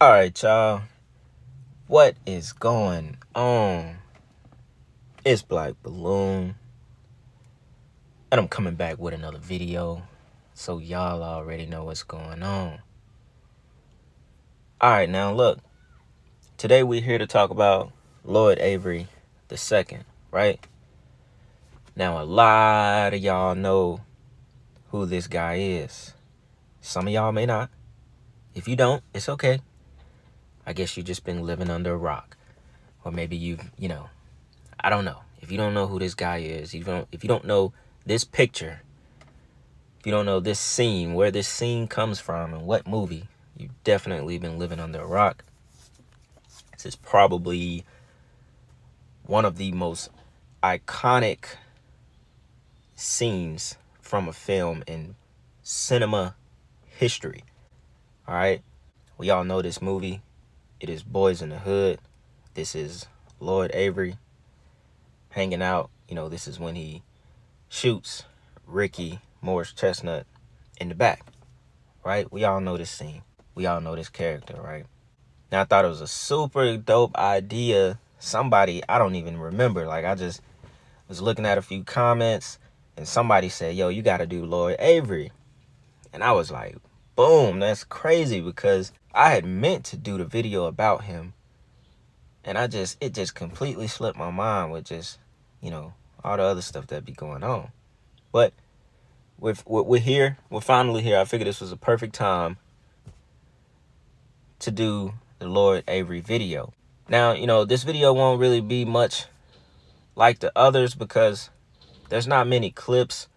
All right, y'all. What is going on? It's Black Balloon, and I'm coming back with another video, so y'all already know what's going on. All right, now look. Today we're here to talk about Lloyd Avery II, right? Now a lot of y'all know who this guy is. Some of y'all may not. If you don't, it's okay. I guess you've just been living under a rock. Or maybe I don't know. If you don't know who this guy is, if you don't know this picture, if you don't know this scene, where this scene comes from and what movie, you've definitely been living under a rock. This is probably one of the most iconic scenes from a film in cinema history. All right? We all know this movie. It is Boys in the Hood. This is Lloyd Avery hanging out. This is when he shoots Ricky Morris Chestnut in the back, right? We all know this scene. We all know this character, right? Now, I thought it was a super dope idea. Somebody, I don't even remember. I just was looking at a few comments, and somebody said, yo, you got to do Lloyd Avery. And I was like, boom, that's crazy, because I had meant to do the video about him, and it just completely slipped my mind with just, all the other stuff that be going on. But we're here. We're finally here. I figured this was a perfect time to do the Lloyd Avery video. Now, this video won't really be much like the others because there's not many clips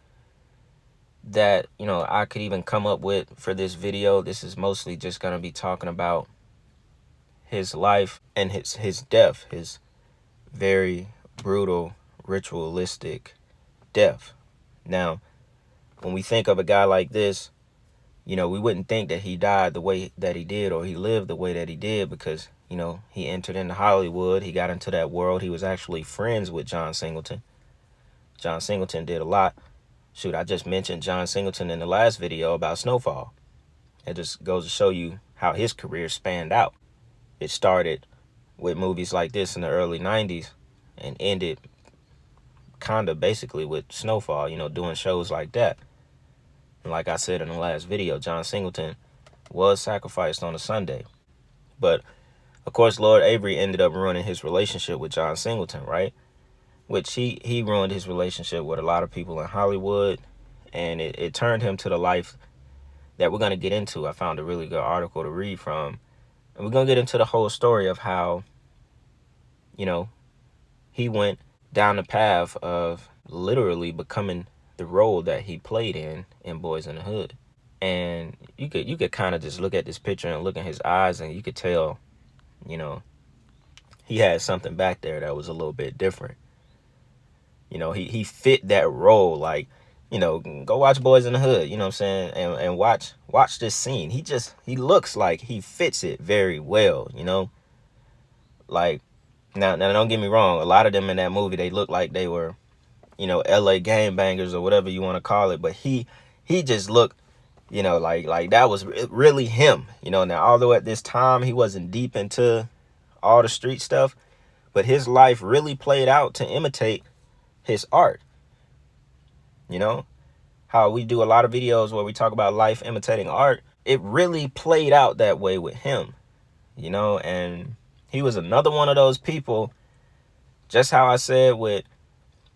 that, I could even come up with for this video. This is mostly just going to be talking about his life and his death, his very brutal, ritualistic death. Now, when we think of a guy like this, we wouldn't think that he died the way that he did or he lived the way that he did because, he entered into Hollywood. He got into that world. He was actually friends with John Singleton. John Singleton did a lot. Shoot, I just mentioned John Singleton in the last video about Snowfall. It just goes to show you how his career spanned out. It started with movies like this in the early 90s and ended kind of basically with Snowfall, doing shows like that. And like I said in the last video, John Singleton was sacrificed on a Sunday. But, of course, Lloyd Avery ended up ruining his relationship with John Singleton, right? Which he ruined his relationship with a lot of people in Hollywood. And it turned him to the life that we're going to get into. I found a really good article to read from. And we're going to get into the whole story of how, he went down the path of literally becoming the role that he played in Boys in the Hood. And you could kind of just look at this picture and look in his eyes, and you could tell, he had something back there that was a little bit different. He fit that role. Go watch Boys in the Hood, you know what I'm saying? And watch this scene. He looks like he fits it very well, Now don't get me wrong, a lot of them in that movie, they look like they were, LA gangbangers or whatever you want to call it, but he just looked, like that was really him, Now, although at this time he wasn't deep into all the street stuff, but his life really played out to imitate his art. How we do a lot of videos where we talk about life imitating art, it really played out that way with him, and he was another one of those people, just how I said with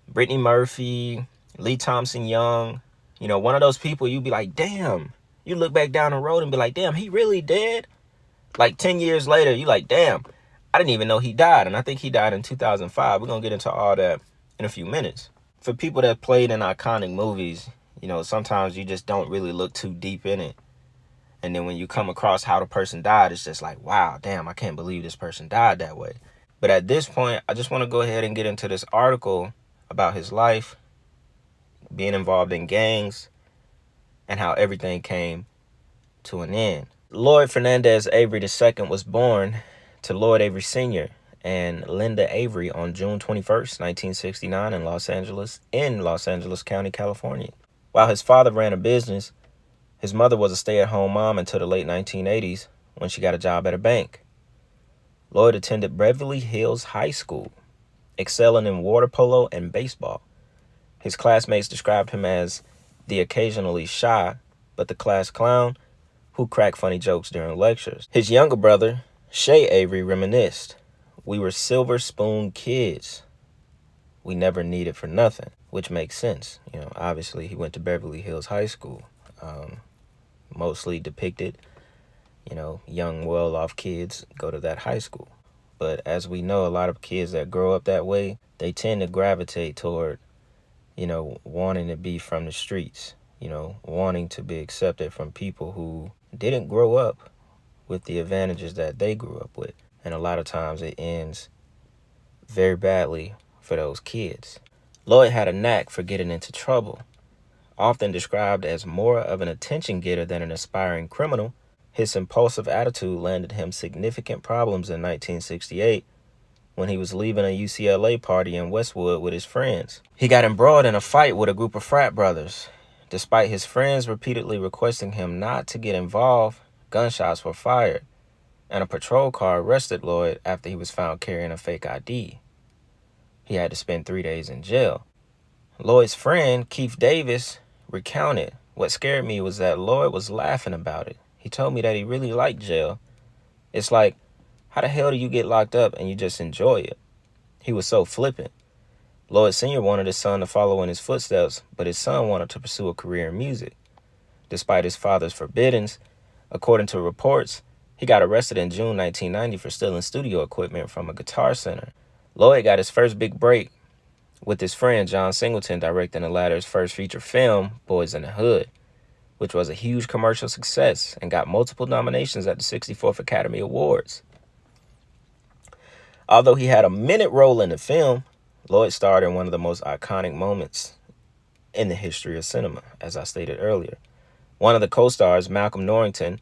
Brittany Murphy, Lee Thompson Young, one of those people you'd be like, damn, you look back down the road and be like, damn, he really dead? 10 years later, you like, damn, I didn't even know he died. And I think he died in 2005. We're going to get into all that in a few minutes. For people that played in iconic movies, sometimes you just don't really look too deep in it. And then when you come across how the person died, it's just like, wow, damn, I can't believe this person died that way. But at this point, I just want to go ahead and get into this article about his life, being involved in gangs, and how everything came to an end. Lloyd Fernandez Avery II was born to Lloyd Avery Sr. and Linda Avery on June 21st, 1969 in Los Angeles County, California. While his father ran a business, his mother was a stay-at-home mom until the late 1980s when she got a job at a bank. Lloyd attended Beverly Hills High School, excelling in water polo and baseball. His classmates described him as the occasionally shy, but the class clown who cracked funny jokes during lectures. His younger brother, Shay Avery, reminisced, "We were silver spoon kids. We never needed for nothing," which makes sense. Obviously he went to Beverly Hills High School, mostly depicted, young, well-off kids go to that high school. But as we know, a lot of kids that grow up that way, they tend to gravitate toward, wanting to be from the streets, wanting to be accepted from people who didn't grow up with the advantages that they grew up with. And a lot of times it ends very badly for those kids. Lloyd had a knack for getting into trouble. Often described as more of an attention getter than an aspiring criminal, his impulsive attitude landed him significant problems in 1968 when he was leaving a UCLA party in Westwood with his friends. He got embroiled in a fight with a group of frat brothers. Despite his friends repeatedly requesting him not to get involved, gunshots were fired, and a patrol car arrested Lloyd after he was found carrying a fake ID. He had to spend 3 days in jail. Lloyd's friend, Keith Davis, recounted, "What scared me was that Lloyd was laughing about it. He told me that he really liked jail. It's like, how the hell do you get locked up and you just enjoy it?" He was so flippant. Lloyd Sr. wanted his son to follow in his footsteps, but his son wanted to pursue a career in music. Despite his father's forbiddings, according to reports, he got arrested in June 1990 for stealing studio equipment from a guitar center. Lloyd got his first big break with his friend John Singleton directing the latter's first feature film, Boys in the Hood, which was a huge commercial success and got multiple nominations at the 64th Academy Awards. Although he had a minute role in the film, Lloyd starred in one of the most iconic moments in the history of cinema, as I stated earlier. One of the co-stars, Malcolm Norrington,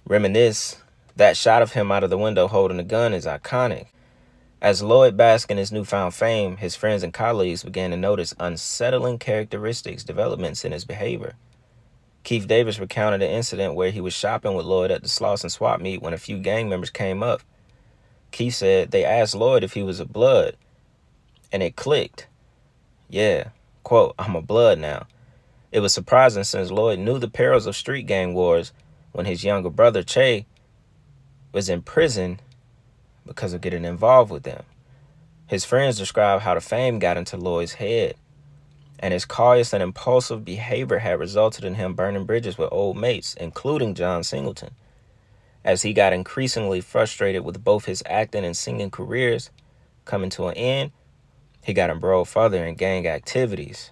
reminisced, "That shot of him out of the window holding a gun is iconic." As Lloyd basked in his newfound fame, his friends and colleagues began to notice unsettling developments in his behavior. Keith Davis recounted an incident where he was shopping with Lloyd at the Slauson swap meet when a few gang members came up. Keith said they asked Lloyd if he was a blood, and it clicked. "Yeah, quote, I'm a blood now." It was surprising since Lloyd knew the perils of street gang wars when his younger brother, Che, was in prison because of getting involved with them. His friends described how the fame got into Lloyd's head, and his callous and impulsive behavior had resulted in him burning bridges with old mates, including John Singleton. As he got increasingly frustrated with both his acting and singing careers coming to an end, he got embroiled further in gang activities.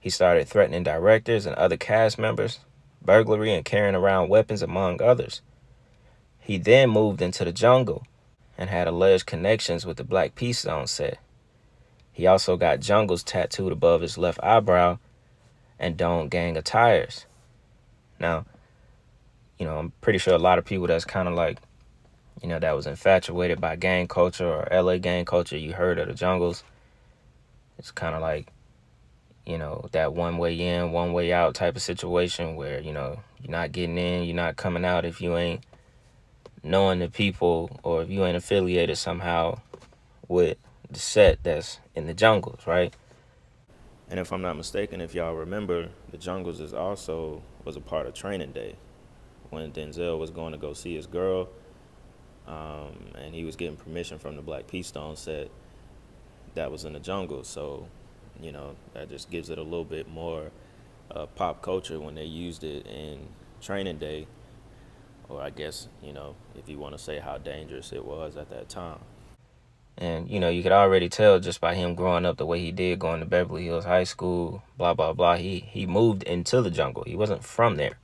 He started threatening directors and other cast members, burglary and carrying around weapons, among others. He then moved into the jungle and had alleged connections with the Black Peace Zone set. He also got jungles tattooed above his left eyebrow and donned gang attires. Now, I'm pretty sure a lot of people that's kind of like, that was infatuated by gang culture or LA gang culture, you heard of the jungles. It's kind of like, that one way in, one way out type of situation where, you're not getting in, you're not coming out if you ain't knowing the people or if you ain't affiliated somehow with the set that's in the jungles, right? And if I'm not mistaken, if y'all remember, the jungles was a part of Training Day when Denzel was going to go see his girl, and he was getting permission from the Black Peace Stone set that was in the jungle. So, that just gives it a little bit more pop culture when they used it in Training Day, or I guess, if you want to say how dangerous it was at that time. And, you could already tell just by him growing up the way he did, going to Beverly Hills High School, blah, blah, blah. He moved into the jungle. He wasn't from there.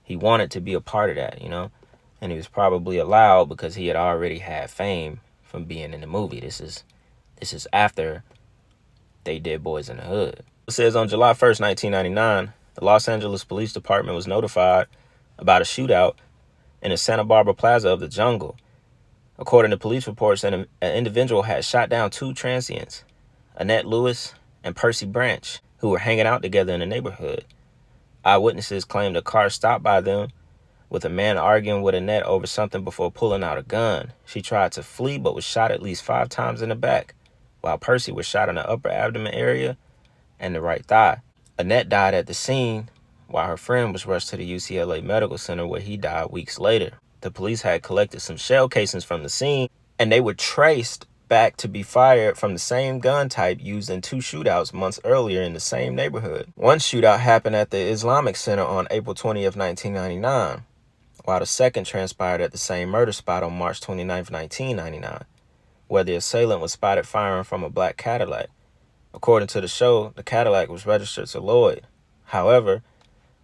He wanted to be a part of that, and he was probably allowed because he had already had fame from being in the movie. This is after they did Boys in the Hood. It says on July 1st, 1999, the Los Angeles Police Department was notified about a shootout in the Santa Barbara Plaza of the jungle. According to police reports, an individual had shot down two transients, Annette Lewis and Percy Branch, who were hanging out together in the neighborhood. Eyewitnesses claimed a car stopped by them with a man arguing with Annette over something before pulling out a gun. She tried to flee but was shot at least 5 times in the back, while Percy was shot in the upper abdomen area and the right thigh. Annette died at the scene, while her friend was rushed to the UCLA Medical Center where he died weeks later. The police had collected some shell casings from the scene, and they were traced back to be fired from the same gun type used in 2 shootouts months earlier in the same neighborhood. One shootout happened at the Islamic Center on April 20th, 1999, while the second transpired at the same murder spot on March 29th, 1999, where the assailant was spotted firing from a black Cadillac. According to the show, the Cadillac was registered to Lloyd. However,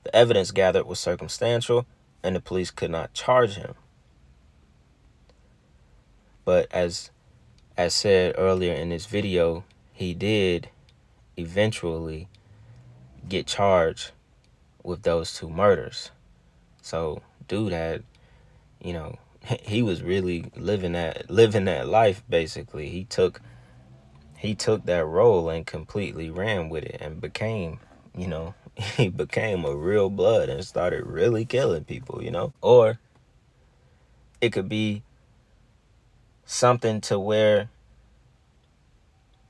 the evidence gathered was circumstantial, and the police could not charge him. But as said earlier in this video, he did eventually get charged with those 2 murders. So dude had, he was really living that life. Basically, he took that role and completely ran with it and became, he became a real blood and started really killing people, Or it could be something to where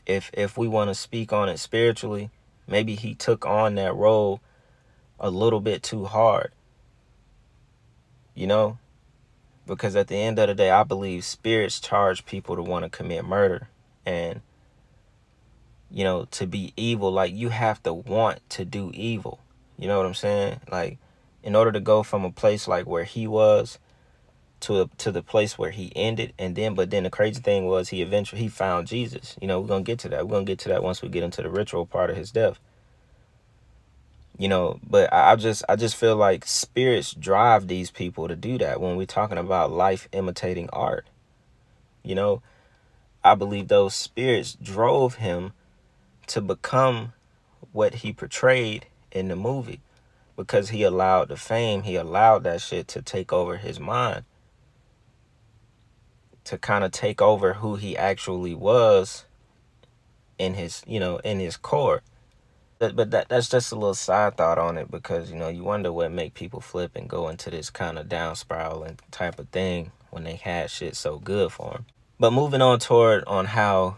if we want to speak on it spiritually, maybe he took on that role a little bit too hard, because at the end of the day, I believe spirits charge people to want to commit murder. And to be evil, like, you have to want to do evil. You know what I'm saying? Like, in order to go from a place like where he was to the place where he ended, but then the crazy thing was he found Jesus. We're gonna get to that. We're gonna get to that once we get into the ritual part of his death. But I just feel like spirits drive these people to do that when we're talking about life imitating art. I believe those spirits drove him to become what he portrayed in the movie, because he allowed the fame, he allowed that shit to take over his mind, to kind of take over who he actually was in his, in his core. But that's just a little side thought on it, because, you wonder what make people flip and go into this kind of down spiraling type of thing when they had shit so good for them. But moving on how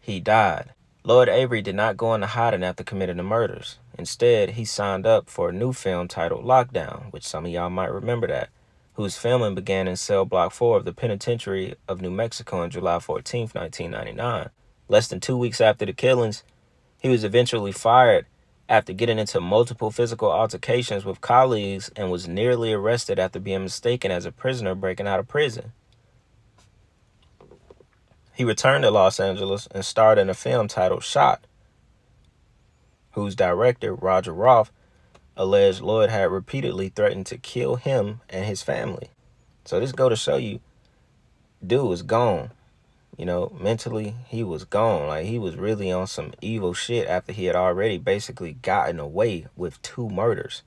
he died. Lloyd Avery did not go into hiding after committing the murders. Instead, he signed up for a new film titled Lockdown, which some of y'all might remember that, whose filming began in Cell Block 4 of the Penitentiary of New Mexico on July 14th, 1999. Less than 2 weeks after the killings, he was eventually fired after getting into multiple physical altercations with colleagues and was nearly arrested after being mistaken as a prisoner breaking out of prison. He returned to Los Angeles and starred in a film titled Shot, whose director, Roger Roth, alleged Lloyd had repeatedly threatened to kill him and his family. So this go to show you, dude was gone. Mentally, he was gone. Like, he was really on some evil shit after he had already basically gotten away with 2 murders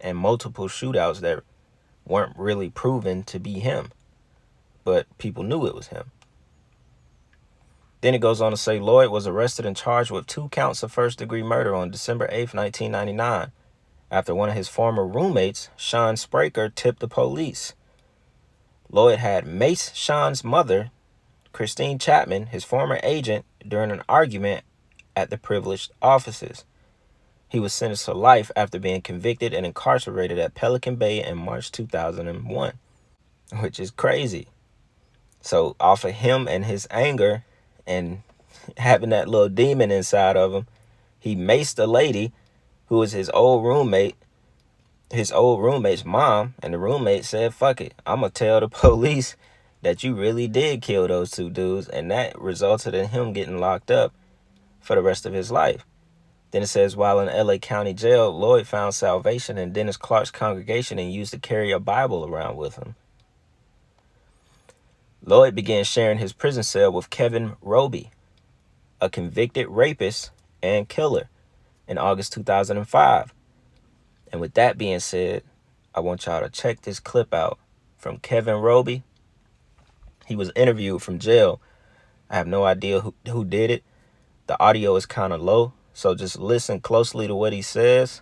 and multiple shootouts that weren't really proven to be him, but people knew it was him. Then it goes on to say Lloyd was arrested and charged with 2 counts of first-degree murder on December 8th, 1999, after one of his former roommates, Sean Spraker, tipped the police. Lloyd had maced Sean's mother, Christine Chapman, his former agent, during an argument at the privileged offices. He was sentenced to life after being convicted and incarcerated at Pelican Bay in March 2001, which is crazy. So off of him and his anger and having that little demon inside of him, he maced a lady who was his old roommate's mom, and the roommate said, fuck it, I'm going to tell the police that you really did kill those 2 dudes, and that resulted in him getting locked up for the rest of his life. Then it says, while in LA County Jail, Lloyd found salvation in Dennis Clark's congregation and used to carry a Bible around with him. Lloyd began sharing his prison cell with Kevin Roby, a convicted rapist and killer, in August 2005. And with that being said, I want y'all to check this clip out from Kevin Roby. He was interviewed from jail. I have no idea who did it. The audio is kind of low, so just listen closely to what he says.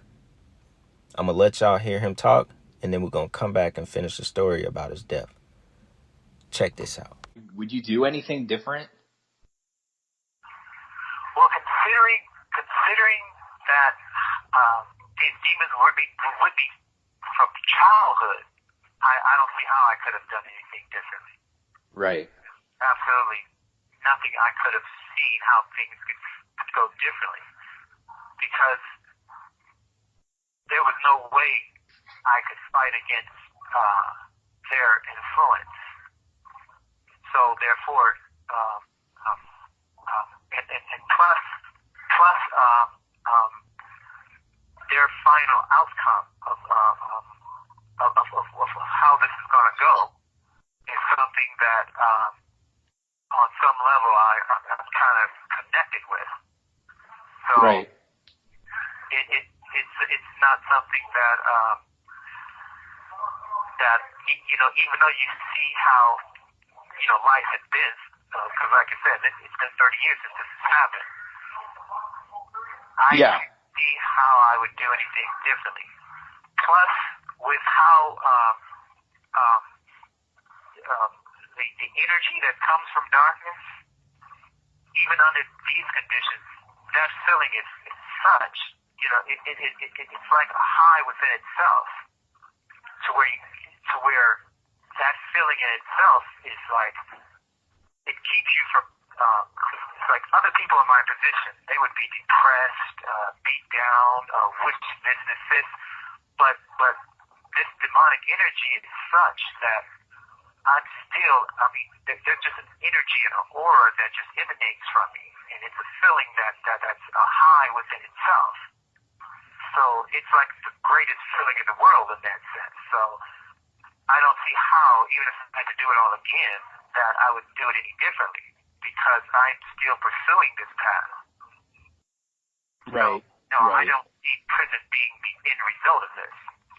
I'm going to let y'all hear him talk, and then we're going to come back and finish the story about his death. Check this out. Would you do anything different? Well, considering that these demons would be from childhood, I don't see how I could have done anything differently. Right. Absolutely nothing I could have seen how things could go differently, because there was no way I could fight against their influence. So therefore, and plus their final outcome of how this is going to go is something that on some level I'm kind of connected with. So right. It's not something that that even though you see how life has been, because like I said, it's been 30 years since this has happened. I can't see how I would do anything differently. Plus, with how the energy that comes from darkness, even under these conditions, that feeling is such, it's like a high within itself, to where that feeling in itself is like, it keeps you from, it's like other people in my position, they would be depressed, beat down, wish this, but this demonic energy is such that I'm still, there's just an energy and an aura that just emanates from me, and it's a feeling that's a high within itself. So it's like the greatest feeling in the world in that sense. So I don't see how, even if I had to do it all again, that I would do it any differently, because I'm still pursuing this path. Right. So, I don't see prison being the end result of this.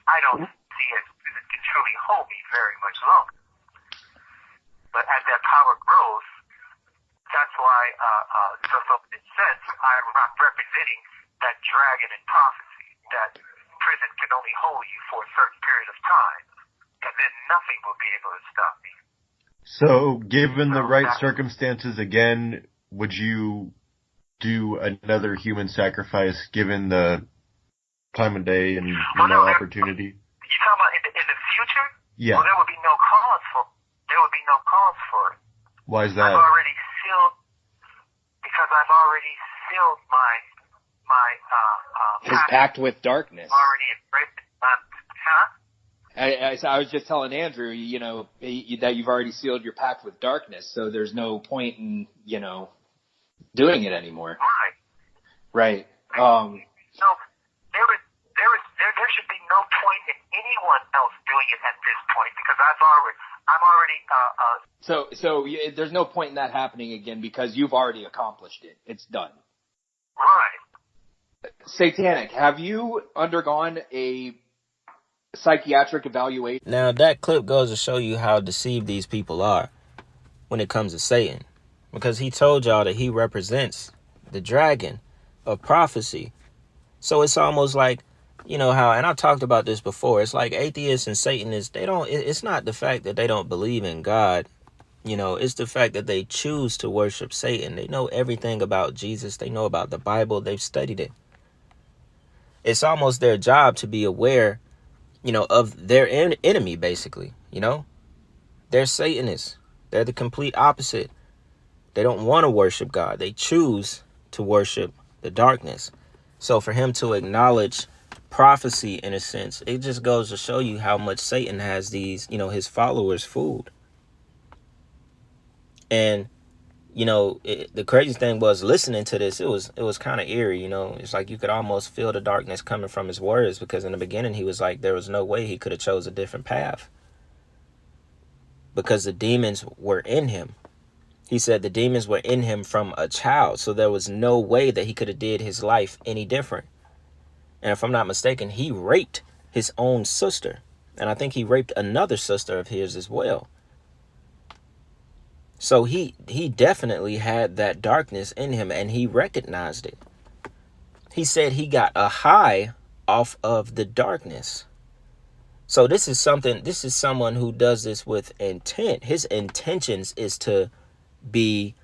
I don't see it as it can truly hold me very much longer. But as that power grows, that's why, so in a sense, I'm representing that dragon in prophecy, that prison can only hold you for a certain period of time, and then nothing will be able to stop me. So, given the right circumstances again, would you do another human sacrifice given the time of day and opportunity? You talking about in the future? Yeah. Well, there would be no cause for it. Why is that? I've already sealed my his pact with darkness. Already embraced it. I was just telling Andrew, that you've already sealed your pact with darkness, so there's no point in, doing it anymore. Right. Right. No, there should be no point in anyone else doing it at this point, because I'm already. So there's no point in that happening again, because you've already accomplished it. It's done. Right. Satanic, have you undergone a psychiatric evaluation? Now, that clip goes to show you how deceived these people are when it comes to Satan. Because he told y'all that he represents the dragon of prophecy. So it's almost like, how, and I've talked about this before, it's like atheists and Satanists, it's not the fact that they don't believe in God. It's the fact that they choose to worship Satan. They know everything about Jesus. They know about the Bible. They've studied it. It's almost their job to be aware, of their enemy, basically. They're Satanists. They're the complete opposite. They don't want to worship God. They choose to worship the darkness. So for him to acknowledge prophecy, in a sense, it just goes to show you how much Satan has these, his followers fooled. And, the crazy thing was, listening to this, it was kind of eerie, It's like you could almost feel the darkness coming from his words, because in the beginning he was like, there was no way he could have chose a different path, because the demons were in him. He said the demons were in him from a child, so there was no way that he could have did his life any different. And if I'm not mistaken, he raped his own sister, and I think he raped another sister of his as well. So he definitely had that darkness in him, and he recognized it. He said he got a high off of the darkness. So this is someone who does this with intent. His intentions is to be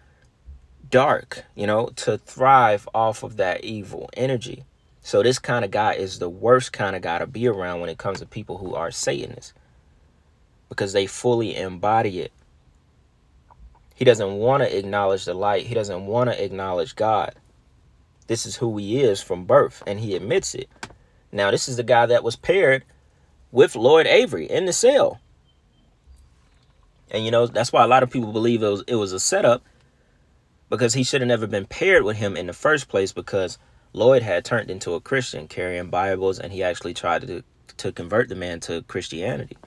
dark, to thrive off of that evil energy. So this kind of guy is the worst kind of guy to be around when it comes to people who are Satanists, because they fully embody it. He doesn't want to acknowledge the light. He doesn't want to acknowledge God. This is who he is from birth, and he admits it. Now, this is the guy that was paired with Lloyd Avery in the cell. And, that's why a lot of people believe it was a setup, because he should have never been paired with him in the first place, because Lloyd had turned into a Christian, carrying Bibles, and he actually tried to convert the man to Christianity,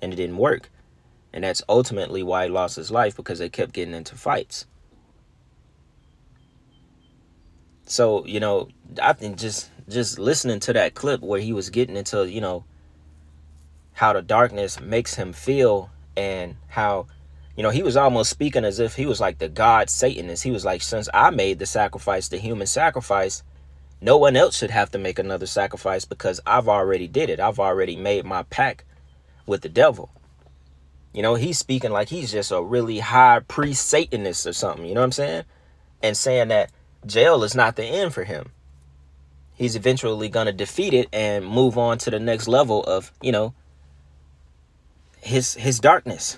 and it didn't work. And that's ultimately why he lost his life, because they kept getting into fights. So, I think just listening to that clip where he was getting into, how the darkness makes him feel, and how, he was almost speaking as if he was like the God Satanist. He was like, since I made the sacrifice, the human sacrifice, no one else should have to make another sacrifice, because I've already did it. I've already made my pact with the devil. He's speaking like he's just a really high priest Satanist or something, you know what I'm saying? And saying that jail is not the end for him. He's eventually going to defeat it and move on to the next level of, his darkness.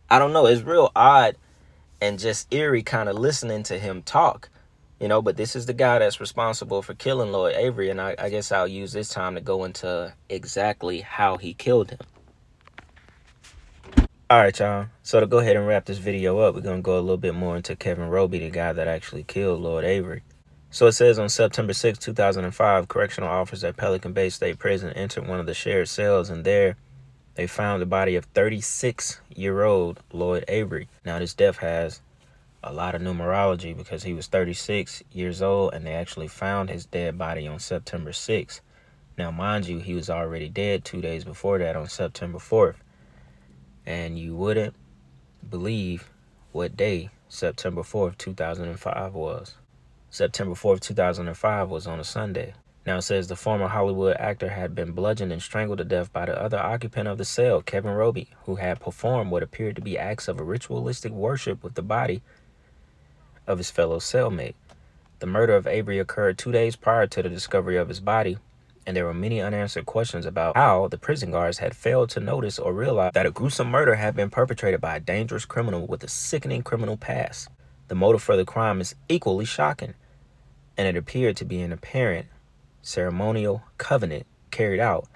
I don't know. It's real odd and just eerie kind of listening to him talk, but this is the guy that's responsible for killing Lloyd Avery. And I guess I'll use this time to go into exactly how he killed him. All right, y'all. So to go ahead and wrap this video up, we're going to go a little bit more into Kevin Roby, the guy that actually killed Lloyd Avery. So it says on September 6, 2005, correctional officers at Pelican Bay State Prison entered one of the shared cells, and there they found the body of 36-year-old Lloyd Avery. Now, this death has a lot of numerology, because he was 36 years old, and they actually found his dead body on September 6th. Now, mind you, he was already dead 2 days before that on September 4th. And you wouldn't believe what day September 4th, 2005 was. September 4th, 2005 was on a Sunday. Now it says the former Hollywood actor had been bludgeoned and strangled to death by the other occupant of the cell, Kevin Roby, who had performed what appeared to be acts of a ritualistic worship with the body of his fellow cellmate. The murder of Avery occurred 2 days prior to the discovery of his body, and there were many unanswered questions about how the prison guards had failed to notice or realize that a gruesome murder had been perpetrated by a dangerous criminal with a sickening criminal past. The motive for the crime is equally shocking, and it appeared to be an apparent ceremonial covenant carried out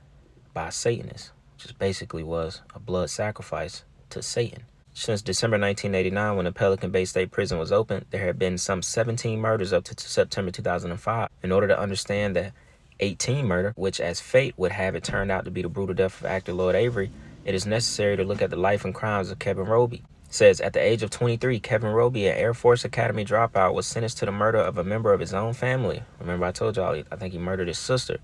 by Satanists, which basically was a blood sacrifice to Satan. Since December 1989, when the Pelican Bay State Prison was opened, there had been some 17 murders up to September 2005. In order to understand that 18 murder, which as fate would have it turned out to be the brutal death of actor Lloyd Avery, it is necessary to look at the life and crimes of Kevin Roby. It says, at the age of 23, Kevin Roby, an Air Force Academy dropout, was sentenced to the murder of a member of his own family. Remember, I told y'all, I think he murdered his sister.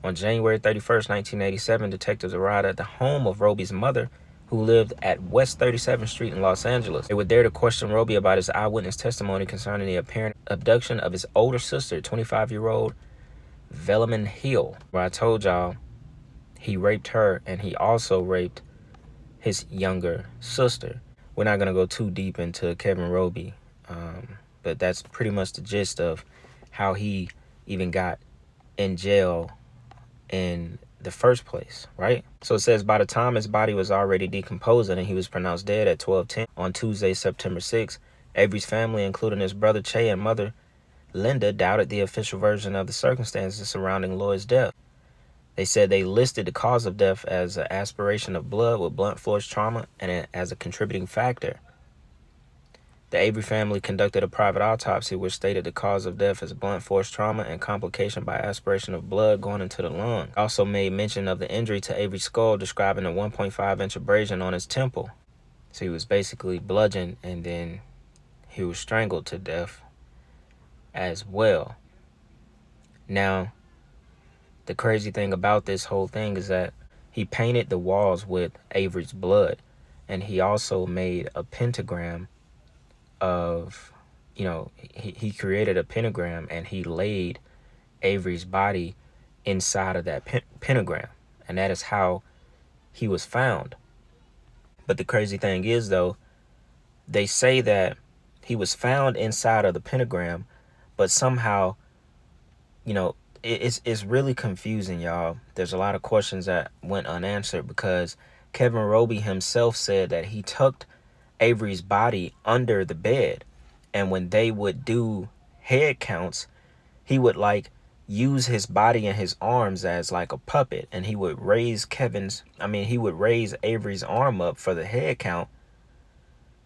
On January 31st, 1987, detectives arrived at the home of Roby's mother, who lived at West 37th Street in Los Angeles. They were there to question Roby about his eyewitness testimony concerning the apparent abduction of his older sister, 25-year-old Velleman Hill, where I told y'all he raped her, and he also raped his younger sister. We're not going to go too deep into Kevin Roby, but that's pretty much the gist of how he even got in jail in the first place, right? So it says by the time his body was already decomposing and he was pronounced dead at 12:10 on Tuesday, September 6th, Avery's family, including his brother Che and mother Linda, doubted the official version of the circumstances surrounding Lloyd's death. They said they listed the cause of death as an aspiration of blood with blunt force trauma and as a contributing factor. The Avery family conducted a private autopsy which stated the cause of death as blunt force trauma and complication by aspiration of blood going into the lung. Also made mention of the injury to Avery's skull, describing a 1.5-inch abrasion on his temple. So he was basically bludgeoned and then he was strangled to death as well. Now, the crazy thing about this whole thing is that he painted the walls with Avery's blood, and he also made a pentagram of, he created a pentagram and he laid Avery's body inside of that pentagram. And that is how he was found. But the crazy thing is, though, they say that he was found inside of the pentagram, but somehow, it's really confusing, y'all. There's a lot of questions that went unanswered because Kevin Roby himself said that he tucked Avery's body under the bed, and when they would do head counts, he would use his body and his arms as like a puppet, and he would raise Avery's arm up for the head count,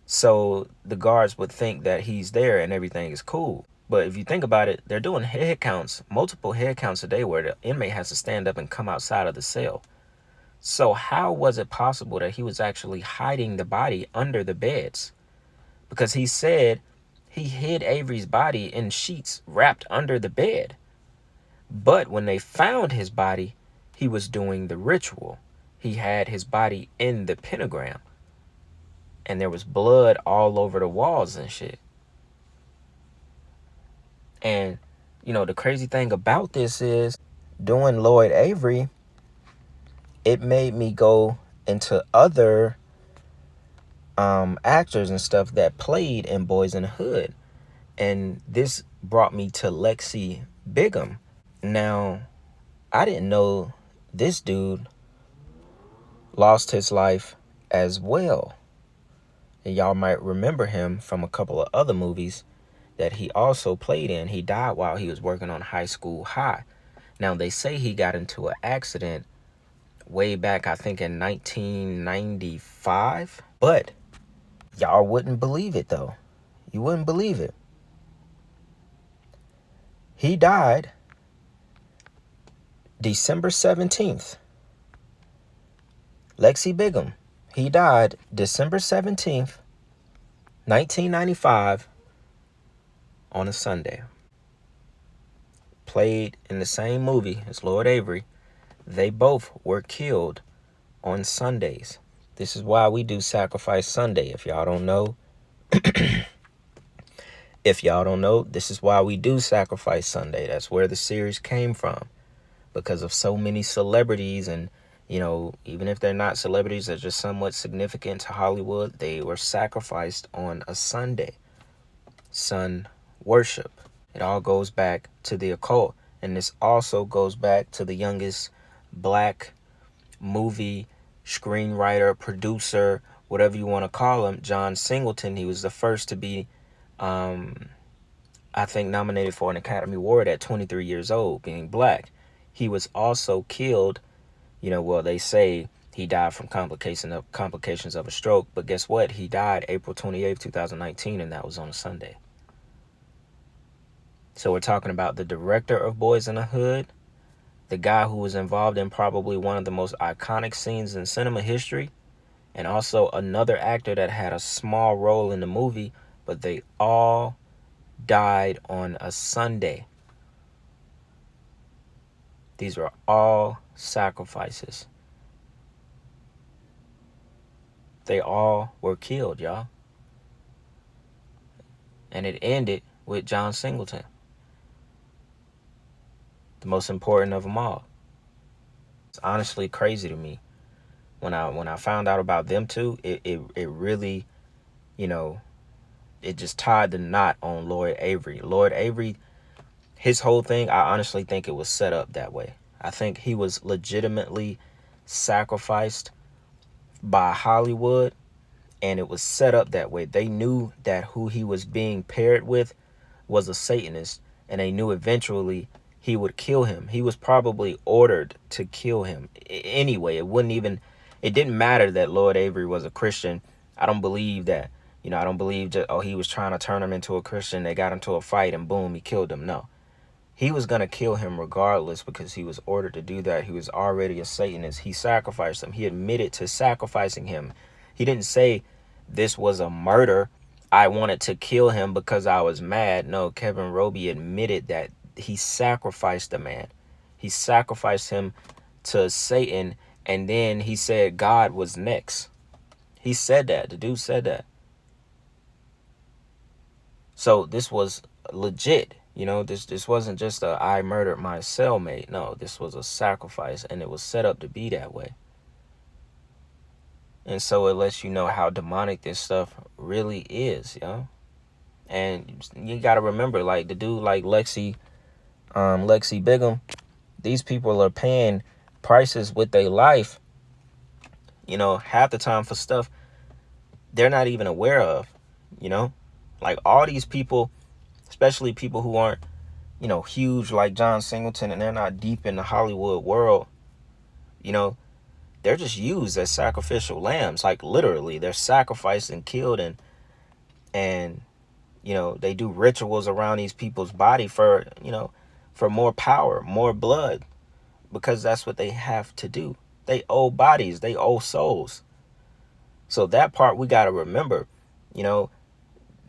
so the guards would think that he's there and everything is cool. But if you think about it, they're doing head counts, multiple head counts a day, where the inmate has to stand up and come outside of the cell. So how was it possible that he was actually hiding the body under the beds? Because he said he hid Avery's body in sheets wrapped under the bed. But when they found his body, he was doing the ritual. He had his body in the pentagram, and there was blood all over the walls and shit. And, the crazy thing about this is, doing Lloyd Avery, it made me go into other actors and stuff that played in Boys in the Hood. And this brought me to Lexi Bigham. Now, I didn't know this dude lost his life as well. And y'all might remember him from a couple of other movies that he also played in. He died while he was working on High School High. Now, they say he got into an accident way back, I think, in 1995. But y'all wouldn't believe it, though. You wouldn't believe it. He died December 17th. Lexi Bigham. He died December 17th, 1995, on a Sunday. Played in the same movie as Lloyd Avery. They both were killed on Sundays. This is why we do Sacrifice Sunday. If y'all don't know, this is why we do Sacrifice Sunday. That's where the series came from. Because of so many celebrities, and even if they're not celebrities, they're just somewhat significant to Hollywood, they were sacrificed on a Sunday. Sun worship. It all goes back to the occult. And this also goes back to the youngest black movie screenwriter, producer, whatever you want to call him, John Singleton. He was the first to be, I think, nominated for an Academy Award at 23 years old, being black. He was also killed, they say he died from complications of a stroke. But guess what? He died April 28th, 2019, and that was on a Sunday. So we're talking about the director of Boys in the Hood, the guy who was involved in probably one of the most iconic scenes in cinema history, and also another actor that had a small role in the movie, but they all died on a Sunday. These were all sacrifices. They all were killed, y'all. And it ended with John Singleton, the most important of them all. It's honestly crazy to me. When I found out about them two, it really, it just tied the knot on Lloyd Avery. Lloyd Avery, his whole thing, I honestly think it was set up that way. I think he was legitimately sacrificed by Hollywood, and it was set up that way. They knew that who he was being paired with was a Satanist, and they knew eventually he would kill him. He was probably ordered to kill him anyway. It didn't matter that Lloyd Avery was a Christian. I don't believe that. I don't believe he was trying to turn him into a Christian. They got into a fight and boom, he killed him. No. He was going to kill him regardless because he was ordered to do that. He was already a Satanist. He sacrificed him. He admitted to sacrificing him. He didn't say this was a murder. I wanted to kill him because I was mad. No, Kevin Roby admitted that he sacrificed the man. He sacrificed him to Satan, and then he said God was next. He said that. The dude said that. So this was legit. This wasn't just I murdered my cellmate. No, this was a sacrifice, and it was set up to be that way. And so it lets you know how demonic this stuff really is, yo. And you gotta remember, like the dude like Lexi Bigham, these people are paying prices with their life, half the time for stuff they're not even aware of, like all these people, especially people who aren't, huge like John Singleton, and they're not deep in the Hollywood world, they're just used as sacrificial lambs. Like literally they're sacrificed and killed, and they do rituals around these people's body for more power, more blood, because that's what they have to do. They owe bodies, they owe souls. So that part we got to remember.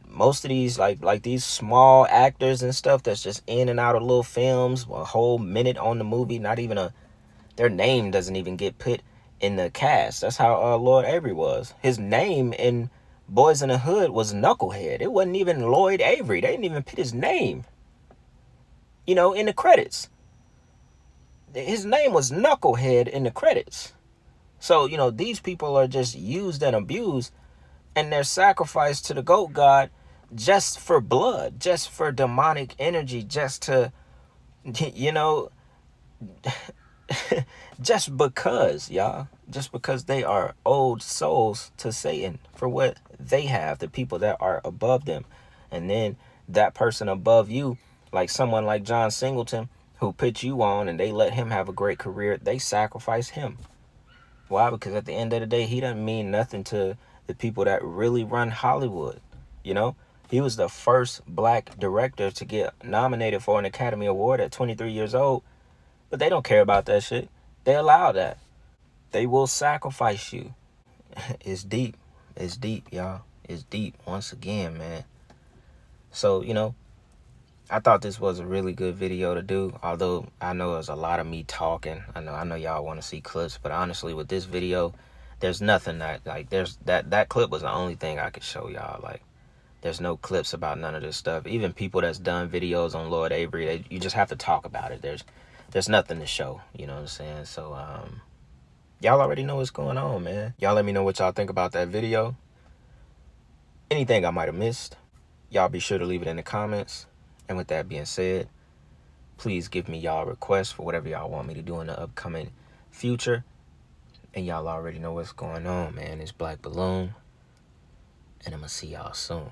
Most of these like these small actors and stuff that's just in and out of little films, a whole minute on the movie, not even their name doesn't even get put in the cast. That's how Lloyd Avery was. His name in Boys in the Hood was Knucklehead. It wasn't even Lloyd Avery. They didn't even put his name, in the credits. His name was Knucklehead in the credits. So, these people are just used and abused, and they're sacrificed to the goat god just for blood, just for demonic energy, just to, just because, y'all. Just because they are owed souls to Satan for what they have, the people that are above them. And then that person above you, like someone like John Singleton, who put you on and they let him have a great career, they sacrifice him. Why? Because at the end of the day, he doesn't mean nothing to the people that really run Hollywood. He was the first black director to get nominated for an Academy Award at 23 years old, but they don't care about that shit. They allow that. They will sacrifice you. It's deep. It's deep, y'all. It's deep once again, man. So, I thought this was a really good video to do, although I know there's a lot of me talking. I know y'all want to see clips, but honestly, with this video, there's nothing that clip was the only thing I could show y'all. Like, there's no clips about none of this stuff. Even people that's done videos on Lloyd Avery, you just have to talk about it. There's nothing to show, you know what I'm saying? So, y'all already know what's going on, man. Y'all let me know what y'all think about that video. Anything I might have missed, y'all be sure to leave it in the comments. And with that being said, please give me y'all requests for whatever y'all want me to do in the upcoming future. And y'all already know what's going on, man. It's Black Balloon. And I'm going to see y'all soon.